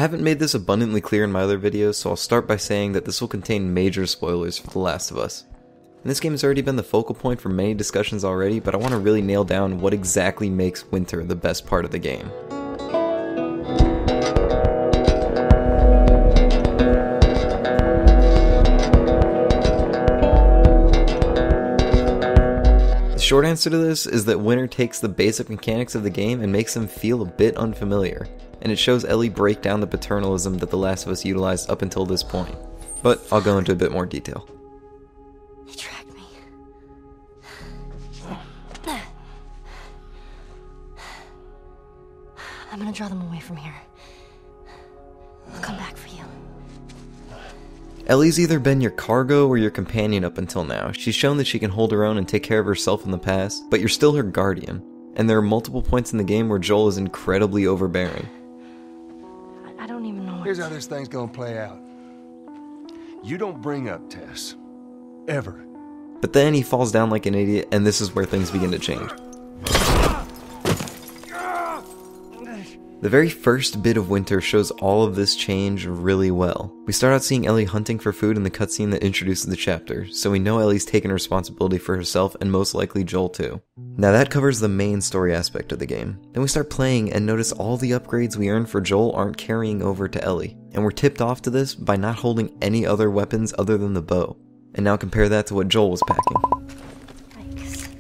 haven't made this abundantly clear in my other videos, so I'll start by saying that this will contain major spoilers for The Last of Us. And this game has already been the focal point for many discussions already, but I want to really nail down what exactly makes winter the best part of the game. The short answer to this is that winter takes the basic mechanics of the game and makes them feel a bit unfamiliar, and it shows Ellie break down the paternalism that The Last of Us utilized up until this point. But I'll go into a bit more detail. He tracked me. I'm gonna draw them away from here. I'll come back for you. Ellie's either been your cargo or your companion up until now. She's shown that she can hold her own and take care of herself in the past, but you're still her guardian. And there are multiple points in the game where Joel is incredibly overbearing. I don't even know what Here's how this thing's gonna play out. You don't bring up Tess. Ever. But then he falls down like an idiot, and this is where things begin to change. The very first bit of winter shows all of this change really well. We start out seeing Ellie hunting for food in the cutscene that introduces the chapter, so we know Ellie's taken responsibility for herself and most likely Joel too. Now that covers the main story aspect of the game. Then we start playing and notice all the upgrades we earn for Joel aren't carrying over to Ellie, and we're tipped off to this by not holding any other weapons other than the bow. And now compare that to what Joel was packing.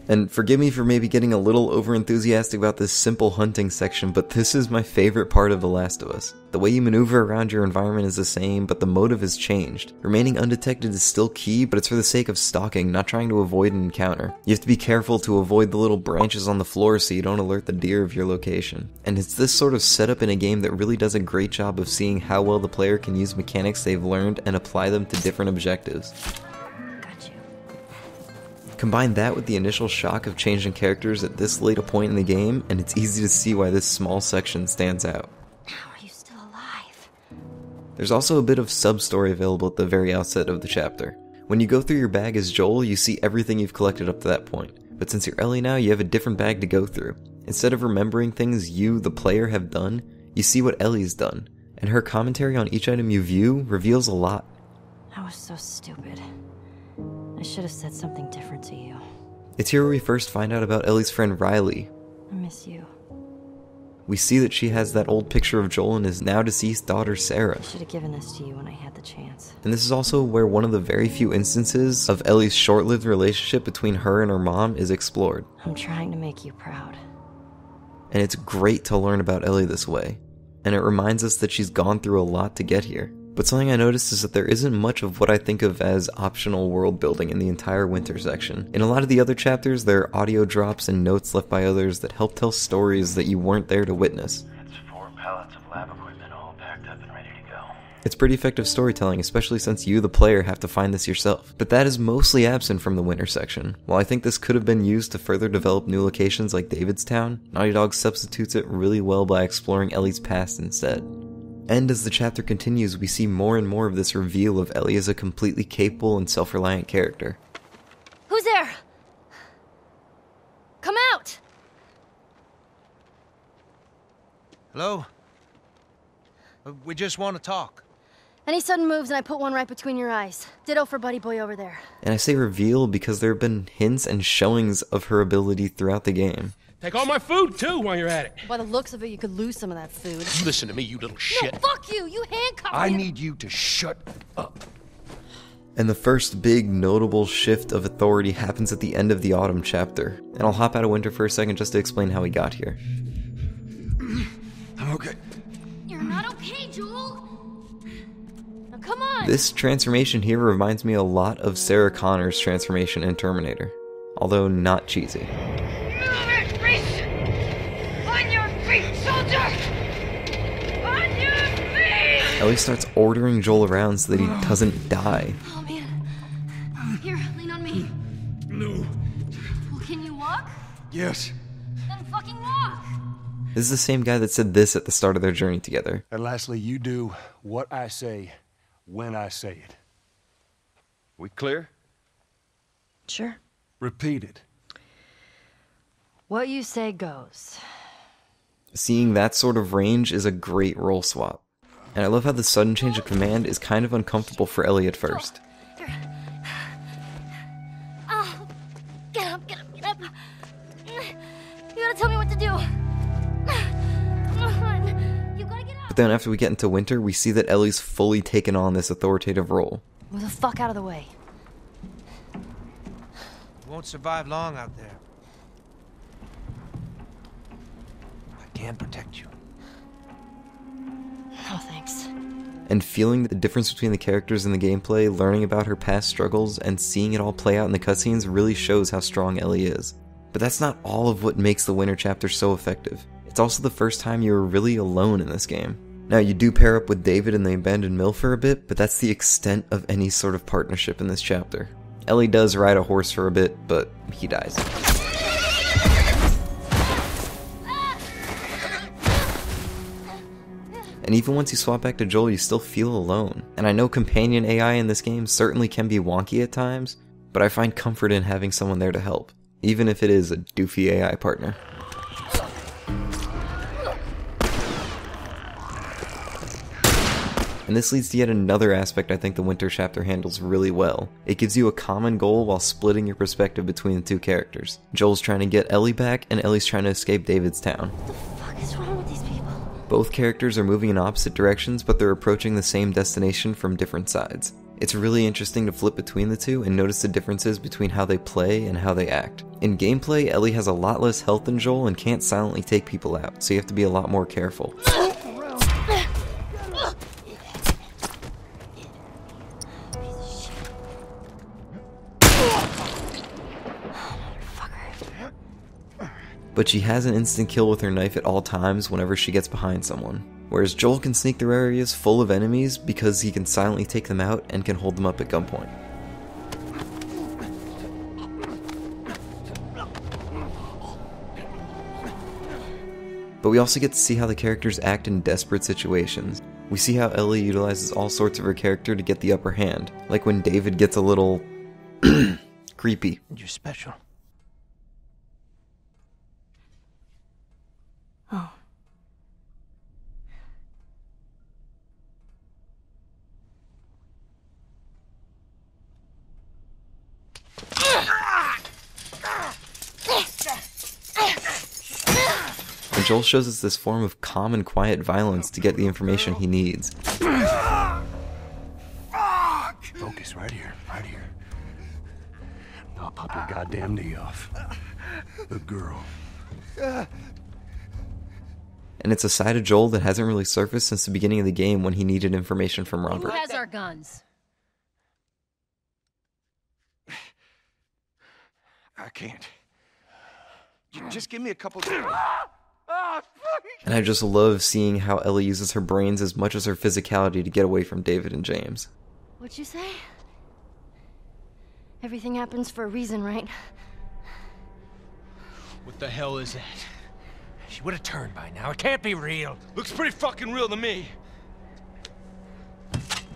And forgive me for maybe getting a little overenthusiastic about this simple hunting section, but this is my favorite part of The Last of Us. The way you maneuver around your environment is the same, but the motive has changed. Remaining undetected is still key, but it's for the sake of stalking, not trying to avoid an encounter. You have to be careful to avoid the little branches on the floor so you don't alert the deer of your location. And it's this sort of setup in a game that really does a great job of seeing how well the player can use mechanics they've learned and apply them to different objectives. Combine that with the initial shock of changing characters at this late a point in the game, and it's easy to see why this small section stands out. How are you still alive? There's also a bit of sub-story available at the very outset of the chapter. When you go through your bag as Joel, you see everything you've collected up to that point. But since you're Ellie now, you have a different bag to go through. Instead of remembering things you, the player, have done, you see what Ellie's done. And her commentary on each item you view reveals a lot. I was so stupid. I should have said something different to you. It's here where we first find out about Ellie's friend Riley. I miss you. We see that she has that old picture of Joel and his now deceased daughter Sarah. I should have given this to you when I had the chance. And this is also where one of the very few instances of Ellie's short-lived relationship between her and her mom is explored. I'm trying to make you proud. And it's great to learn about Ellie this way. And it reminds us that she's gone through a lot to get here. But something I noticed is that there isn't much of what I think of as optional world building in the entire winter section. In a lot of the other chapters, there are audio drops and notes left by others that help tell stories that you weren't there to witness. It's 4 pallets of lab equipment all packed up and ready to go. It's pretty effective storytelling, especially since you, the player, have to find this yourself. But that is mostly absent from the winter section. While I think this could have been used to further develop new locations like Davidstown, Naughty Dog substitutes it really well by exploring Ellie's past instead. And as the chapter continues, we see more and more of this reveal of Ellie as a completely capable and self-reliant character. Who's there? Come out! Hello? We just want to talk. Any sudden moves and I put one right between your eyes. Ditto for buddy boy over there. And I say reveal because there have been hints and showings of her ability throughout the game. Take all my food, too, while you're at it. By the looks of it, you could lose some of that food. Listen to me, you little shit. No, fuck you! You handcuffed me! I need you to shut up. And the first big notable shift of authority happens at the end of the autumn chapter. And I'll hop out of winter for a second just to explain how we got here. I'm okay. You're not okay, Joel! Now come on! This transformation here reminds me a lot of Sarah Connor's transformation in Terminator. Although not cheesy. Ellie starts ordering Joel around so that he doesn't die. Oh man. Here, lean on me. No. Well, can you walk? Yes. Then fucking walk! This is the same guy that said this at the start of their journey together. And lastly, you do what I say when I say it. We clear? Sure. Repeat it. What you say goes. Seeing that sort of range is a great role swap. And I love how the sudden change of command is kind of uncomfortable for Ellie at first. Oh, get up, get up, get up. You gotta tell me what to do. Come on, you gotta get up. But then after we get into winter, we see that Ellie's fully taken on this authoritative role. Move the fuck out of the way. You won't survive long out there. I can protect you. No thanks. And feeling the difference between the characters in the gameplay, learning about her past struggles, and seeing it all play out in the cutscenes really shows how strong Ellie is. But that's not all of what makes the winter chapter so effective. It's also the first time you were really alone in this game. Now, you do pair up with David in the abandoned mill for a bit, but that's the extent of any sort of partnership in this chapter. Ellie does ride a horse for a bit, but he dies. And even once you swap back to Joel, you still feel alone. And I know companion AI in this game certainly can be wonky at times, but I find comfort in having someone there to help, even if it is a doofy AI partner. And this leads to yet another aspect I think the winter chapter handles really well. It gives you a common goal while splitting your perspective between the two characters. Joel's trying to get Ellie back, and Ellie's trying to escape David's town. What the fuck is wrong with these people? Both characters are moving in opposite directions, but they're approaching the same destination from different sides. It's really interesting to flip between the two and notice the differences between how they play and how they act. In gameplay, Ellie has a lot less health than Joel and can't silently take people out, so you have to be a lot more careful. But she has an instant kill with her knife at all times whenever she gets behind someone. Whereas Joel can sneak through areas full of enemies because he can silently take them out and can hold them up at gunpoint. But we also get to see how the characters act in desperate situations. We see how Ellie utilizes all sorts of her character to get the upper hand, like when David gets a little creepy. You're special. Oh. And Joel shows us this form of calm and quiet violence to get the information he needs. Focus right here, right here. I'll pop your goddamn knee off. Good girl. And it's a side of Joel that hasn't really surfaced since the beginning of the game when he needed information from Robert. Who has our guns? I can't. Just give me a couple. And I just love seeing how Ellie uses her brains as much as her physicality to get away from David and James. What'd you say? Everything happens for a reason, right? What the hell is that? She would have turned by now. It can't be real. Looks pretty fucking real to me.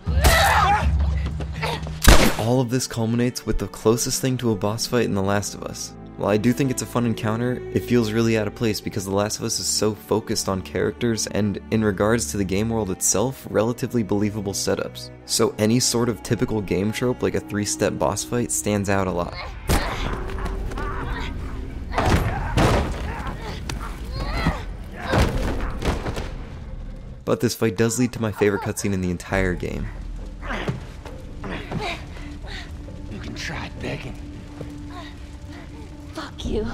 And all of this culminates with the closest thing to a boss fight in The Last of Us. While I do think it's a fun encounter, it feels really out of place because The Last of Us is so focused on characters and, in regards to the game world itself, relatively believable setups. So any sort of typical game trope like a 3-step boss fight stands out a lot. But this fight does lead to my favorite cutscene in the entire game. You can try begging. Fuck you.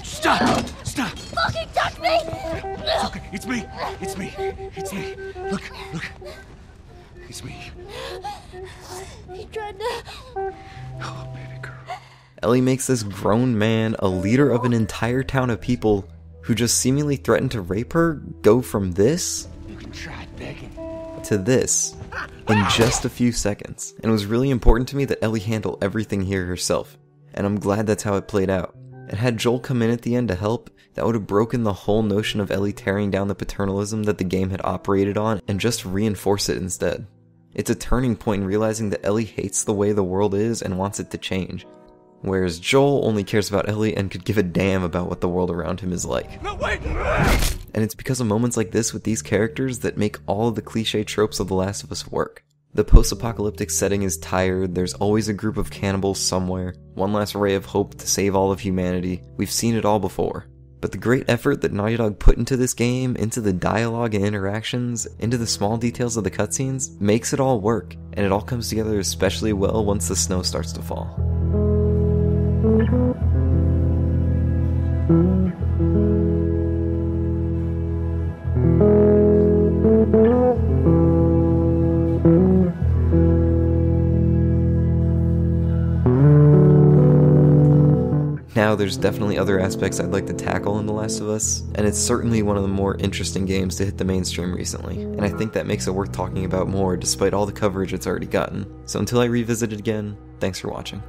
Stop! Stop! Fucking touch me! Okay, it's me. It's me. It's me. Look, look. It's me. He tried to... Oh, baby girl. Ellie makes this grown man, a leader of an entire town of people who just seemingly threatened to rape her, go from this You can try begging. to this in just a few seconds. And it was really important to me that Ellie handle everything here herself, and I'm glad that's how it played out. And had Joel come in at the end to help, that would have broken the whole notion of Ellie tearing down the paternalism that the game had operated on and just reinforce it instead. It's a turning point in realizing that Ellie hates the way the world is and wants it to change, whereas Joel only cares about Ellie and could give a damn about what the world around him is like. No, wait! And it's because of moments like this with these characters that make all of the cliche tropes of The Last of Us work. The post-apocalyptic setting is tired, there's always a group of cannibals somewhere, one last ray of hope to save all of humanity. We've seen it all before. But the great effort that Naughty Dog put into this game, into the dialogue and interactions, into the small details of the cutscenes, makes it all work, and it all comes together especially well once the snow starts to fall. Now, there's definitely other aspects I'd like to tackle in The Last of Us, and it's certainly one of the more interesting games to hit the mainstream recently, and I think that makes it worth talking about more despite all the coverage it's already gotten. So until I revisit it again, thanks for watching.